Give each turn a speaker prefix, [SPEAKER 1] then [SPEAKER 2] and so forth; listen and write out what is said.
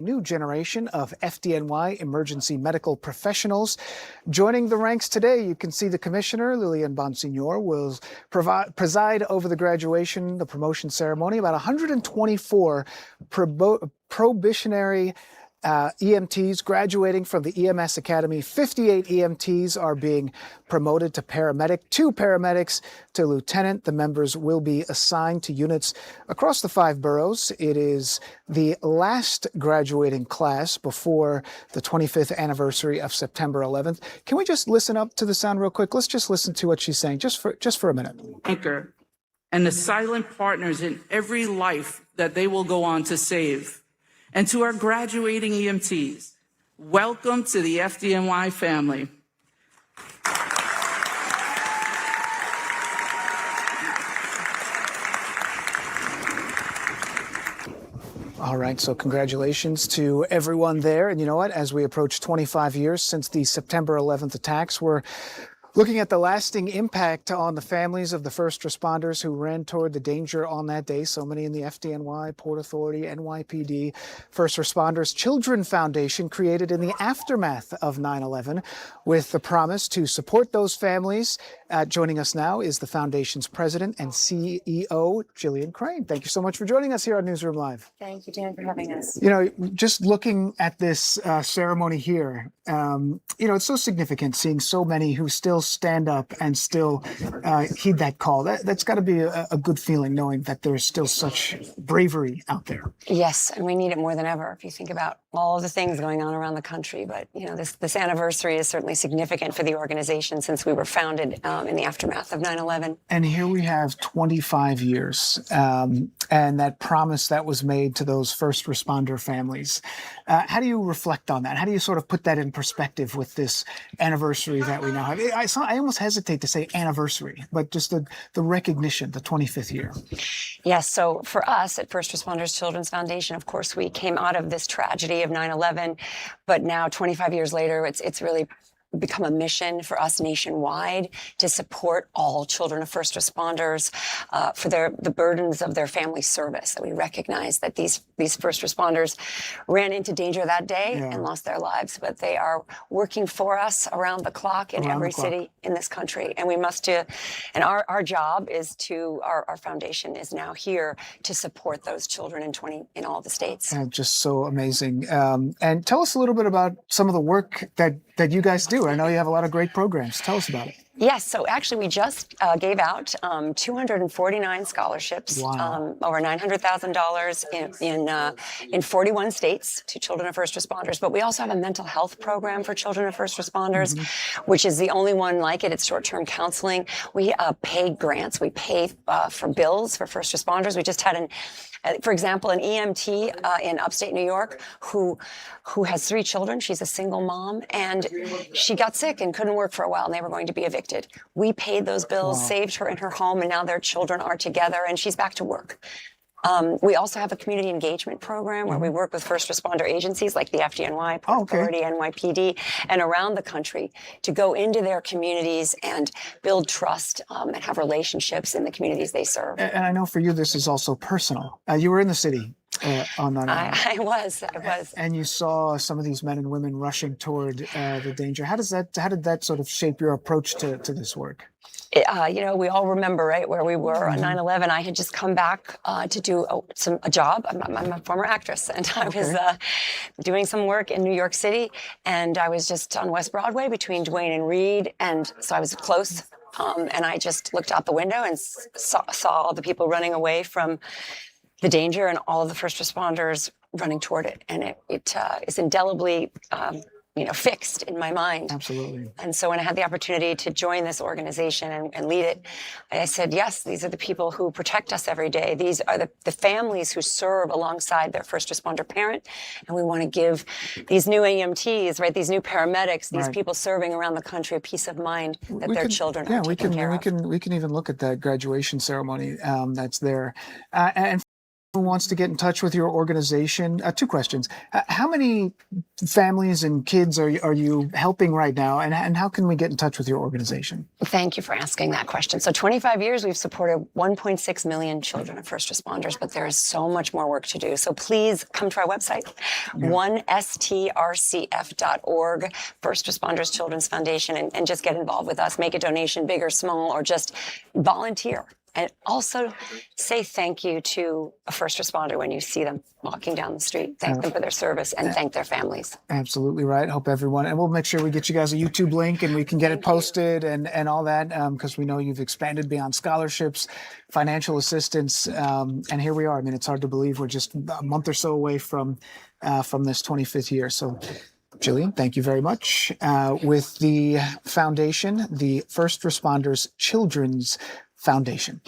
[SPEAKER 1] New generation of FDNY emergency medical professionals. Joining the ranks today, you can see the commissioner, Lillian Bonsignor, will preside over the graduation, the promotion ceremony. About 124 probationary EMTs graduating from the EMS Academy. 58 EMTs are being promoted to paramedic, 2 paramedics to lieutenant. The members will be assigned to units across the 5 boroughs. It is the last graduating class before the 25th anniversary of September 11th. Can we just listen up to the sound real quick? Let's just listen to what she's saying just for a minute.
[SPEAKER 2] Anchor and the silent partners in every life that they will go on to save. And to our graduating EMTs, welcome to the FDNY family.
[SPEAKER 1] All right, so congratulations to everyone there. And you know what? As we approach 25 years since the September 11th attacks, we're looking at the lasting impact on the families of the first responders who ran toward the danger on that day. So many in the FDNY, Port Authority, NYPD, First Responders Children Foundation, created in the aftermath of 9/11 with the promise to support those families. Joining us now is the foundation's president and CEO, Jillian Crane. Thank you so much for joining us here on Newsroom Live.
[SPEAKER 3] Thank you, Dan, for having us.
[SPEAKER 1] You know, just looking at this ceremony here, you know, it's so significant seeing so many who still stand up and still heed that call. That's got to be a good feeling, knowing that there's still such bravery out there.
[SPEAKER 3] Yes, and we need it more than ever if you think about all of the things going on around the country. But, you know, this anniversary is certainly significant for the organization since we were founded in the aftermath of 9/11.
[SPEAKER 1] And here we have 25 years and that promise that was made to those first responder families. How do you reflect on that? How do you sort of put that in perspective with this anniversary that we now have? I almost hesitate to say anniversary, but just the recognition, the 25th year.
[SPEAKER 3] Yes, so for us at First Responders Children's Foundation, of course, we came out of this tragedy of 9/11, but now 25 years later, it's really become a mission for us nationwide to support all children of first responders for the burdens of their family service. That we recognize that these first responders ran into danger that day and lost their lives, but they are working for us around the clock in every city in this country, and we must do. And our job is to our foundation is now here to support those children in all the states.
[SPEAKER 1] Just so amazing. And tell us a little bit about some of the work that you guys do. I know you have a lot of great programs. Tell us about it.
[SPEAKER 3] Yes, so actually we just gave out 249 scholarships, over $900,000 in 41 states to children of first responders. But we also have a mental health program for children of first responders, which is the only one like it. It's short-term counseling. We pay grants. We pay for bills for first responders. We just had for example, an EMT in upstate New York who has 3 children. She's a single mom, and she got sick and couldn't work for a while, and they were going to be evicted. We paid those bills, saved her in her home, and now their children are together, and she's back to work. We also have a community engagement program where we work with first responder agencies like the FDNY, Port Authority, NYPD, and around the country to go into their communities and build trust and have relationships in the communities they serve.
[SPEAKER 1] And I know for you, this is also personal. You were in the city on that.
[SPEAKER 3] I was.
[SPEAKER 1] And you saw some of these men and women rushing toward the danger. How did that sort of shape your approach to this work?
[SPEAKER 3] You know, we all remember, right, where we were on 9/11. I had just come back to do a job. I'm a former actress, and I was doing some work in New York City, and I was just on West Broadway between Duane and Reed, and so I was close, and I just looked out the window and saw all the people running away from the danger and all of the first responders running toward it, and it is indelibly fixed in my mind.
[SPEAKER 1] Absolutely.
[SPEAKER 3] And so when I had the opportunity to join this organization and lead it, I said, yes, these are the people who protect us every day. These are the families who serve alongside their first responder parent. And we want to give these new EMTs, right, these new paramedics, these people serving around the country a peace of mind that their children are taken care of.
[SPEAKER 1] We can even look at that graduation ceremony that's there. And Who wants to get in touch with your organization? Two questions. How many families and kids are you helping right now, and how can we get in touch with your organization?
[SPEAKER 3] Thank you for asking that question. So 25 years, we've supported 1.6 million children of first responders, but there is so much more work to do. So please come to our website, 1strcf.org, First Responders Children's Foundation, and just get involved with us. Make a donation, big or small, or just volunteer. And also say thank you to a first responder when you see them walking down the street. Thank them for their service and thank their families.
[SPEAKER 1] Absolutely right. Hope everyone, and we'll make sure we get you guys a YouTube link and we can get it posted and all that, because we know you've expanded beyond scholarships, financial assistance, and here we are. I mean, it's hard to believe we're just a month or so away from this 25th year. So Jillian, thank you very much. With the foundation, the First Responders Children's Foundation.